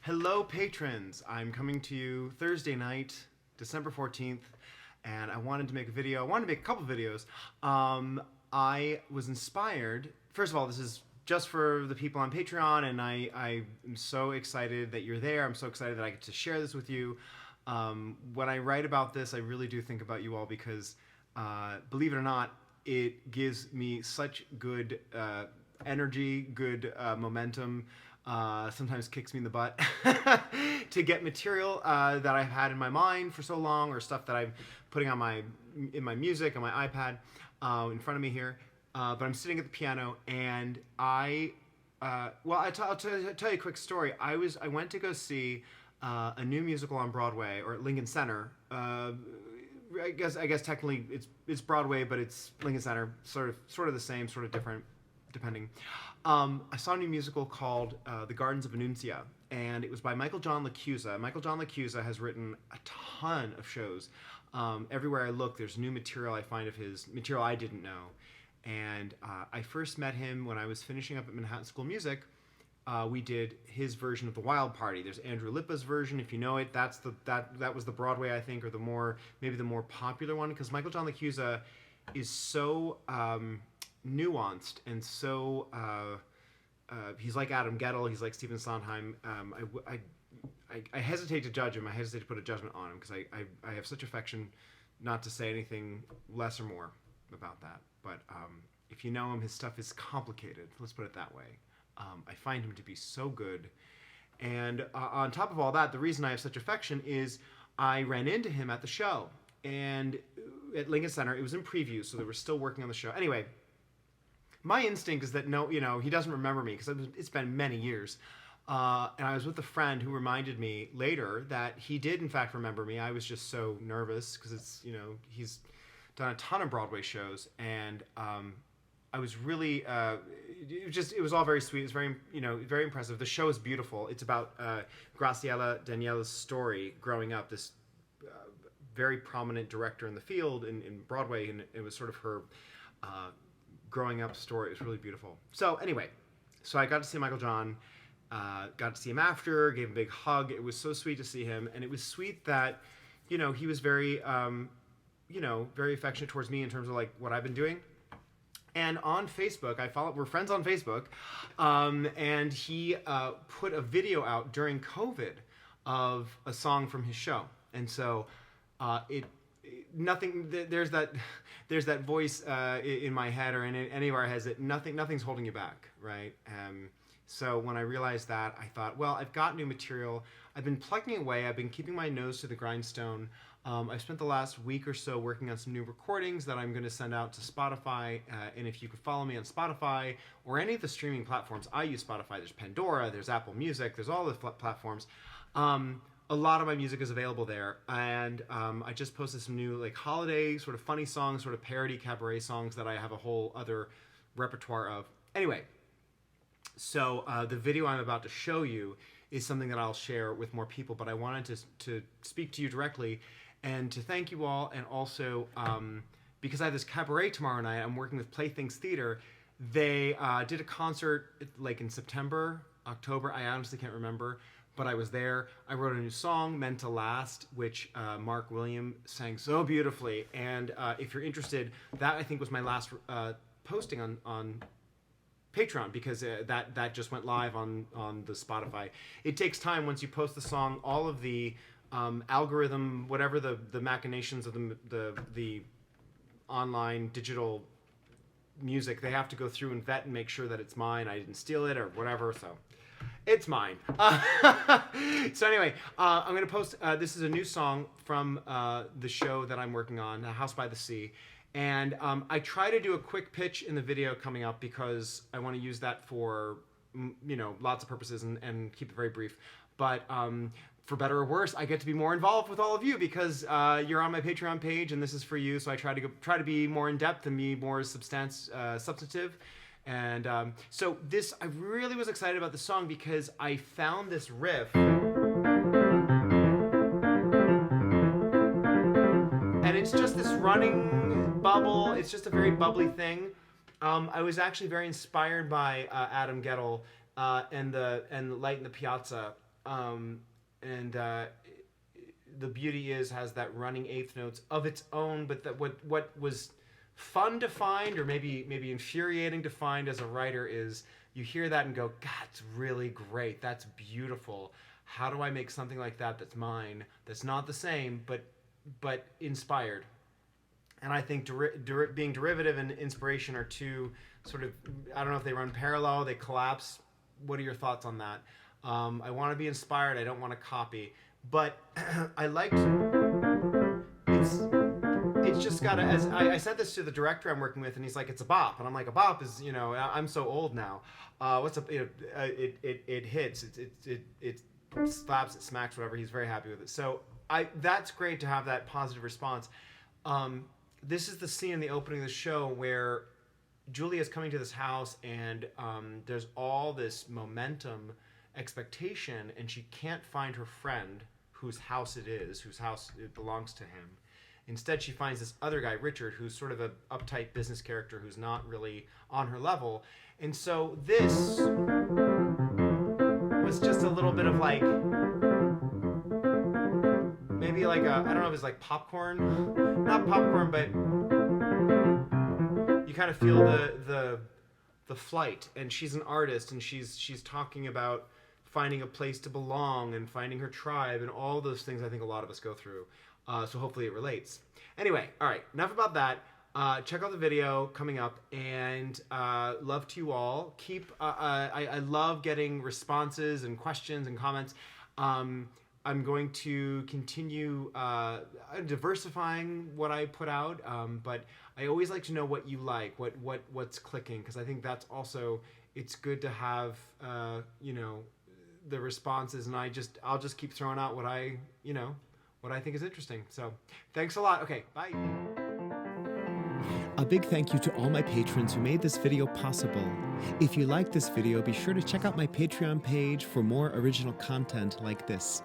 Hello, patrons. I'm coming to you Thursday night, December 14th, and I wanted to make a video. I wanted to make a couple videos. I was inspired. First of all, this is just for the people on Patreon, and I am so excited that you're there. I'm so excited that I get to share this with you. When I write about this, I really do think about you all because, believe it or not, it gives me such good energy, good momentum. Sometimes kicks me in the butt to get material that I've had in my mind for so long, or stuff that I'm putting on in my music on my iPad in front of me here. But I'm sitting at the piano, and I'll tell you a quick story. I went to go see a new musical on Broadway, or at Lincoln Center. I guess technically it's Broadway, but it's Lincoln Center. Sort of the same, sort of different, depending. I saw a new musical called The Gardens of Annuncia, and it was by Michael John LaChiusa. Michael John LaChiusa has written a ton of shows. Everywhere I look, there's new material I find of his, material I didn't know. And I first met him when I was finishing up at Manhattan School of Music. We did his version of The Wild Party. There's Andrew Lippa's version, if you know it. That was the Broadway, I think, or maybe the more popular one, because Michael John LaChiusa is so nuanced and so he's like Adam Guettel, he's like Stephen Sondheim. I hesitate to judge him. I hesitate to put a judgment on him because I have such affection, not to say anything less or more about that. But if you know him, his stuff is complicated. Let's put it that way. I find him to be so good. And on top of all that, the reason I have such affection is I ran into him at the show. And at Lincoln Center, it was in preview, so they were still working on the show. Anyway, my instinct is that he doesn't remember me because it's been many years. And I was with a friend who reminded me later that he did in fact remember me. I was just so nervous because he's done a ton of Broadway shows, and I was really it was all very sweet. It was very very impressive. The show is beautiful. It's about Graciela Daniela's story growing up. This very prominent director in the field in Broadway, and it was sort of her growing up story. It was really beautiful. So anyway, I got to see Michael John. Got to see him after, gave him a big hug. It was so sweet to see him, and it was sweet that he was very very affectionate towards me in terms of like what I've been doing. And on Facebook, we're friends on Facebook, and he put a video out during COVID of a song from his show. And so there's that voice in my head or in any of our heads that nothing's holding you back, right? So when I realized that, I thought, well, I've got new material. I've been plugging away. I've been keeping my nose to the grindstone. I've spent the last week or so working on some new recordings that I'm going to send out to Spotify. And if you could follow me on Spotify or any of the streaming platforms, I use Spotify. There's Pandora, there's Apple Music, there's all the platforms. A lot of my music is available there. And I just posted some new like holiday sort of funny songs, sort of parody cabaret songs that I have a whole other repertoire of. Anyway, so the video I'm about to show you is something that I'll share with more people, but I wanted to speak to you directly and to thank you all, and also because I have this cabaret tomorrow night, I'm working with Playthings Theater. They did a concert like in September, October, I honestly can't remember, but I was there. I wrote a new song, Meant to Last, which Mark William sang so beautifully, and if you're interested, that I think was my last posting on Patreon, because that just went live on the Spotify. It takes time once you post the song. All of the algorithm, whatever the machinations of the online digital music, they have to go through and vet and make sure that it's mine. I didn't steal it or whatever, so it's mine. So anyway, I'm going to post. This is a new song from the show that I'm working on, House by the Sea. And I try to do a quick pitch in the video coming up because I want to use that for, lots of purposes and keep it very brief. But for better or worse, I get to be more involved with all of you because you're on my Patreon page and this is for you. So I try to be more in depth and be more substantive. And so I really was excited about the song because I found this riff. And it's just this running bubble. It's just a very bubbly thing. I was actually very inspired by Adam Guettel and the Light in the Piazza. The beauty has that running eighth notes of its own, but that what was fun to find, or maybe infuriating to find as a writer, is you hear that and go, God, it's really great. That's beautiful. How do I make something like that that's mine, that's not the same, but inspired? And I think being derivative and inspiration are two sort of, I don't know if they run parallel, they collapse. What are your thoughts on that? I want to be inspired. I don't want to copy. But I liked, it's just got to, as I said this to the director I'm working with, and he's like, it's a bop. And I'm like, a bop is, I'm so old now. What's up? It hits, it slaps, it smacks, whatever. He's very happy with it. So that's great to have that positive response. This is the scene in the opening of the show where Julia's coming to this house, and there's all this momentum, expectation, and she can't find her friend whose house it is, whose house it belongs to him. Instead, she finds this other guy, Richard, who's sort of an uptight business character who's not really on her level. And so this was just a little bit of like, maybe like I don't know if it's like popcorn, not popcorn, but you kind of feel the flight. And she's an artist, and she's talking about finding a place to belong and finding her tribe and all those things I think a lot of us go through. So hopefully it relates. Anyway, all right, enough about that. Check out the video coming up, and love to you all. I love getting responses and questions and comments. I'm going to continue diversifying what I put out, but I always like to know what you like, what's clicking, because I think that's also, it's good to have the responses, and I'll just keep throwing out what I think is interesting. So thanks a lot. Okay, bye. A big thank you to all my patrons who made this video possible. If you like this video, be sure to check out my Patreon page for more original content like this.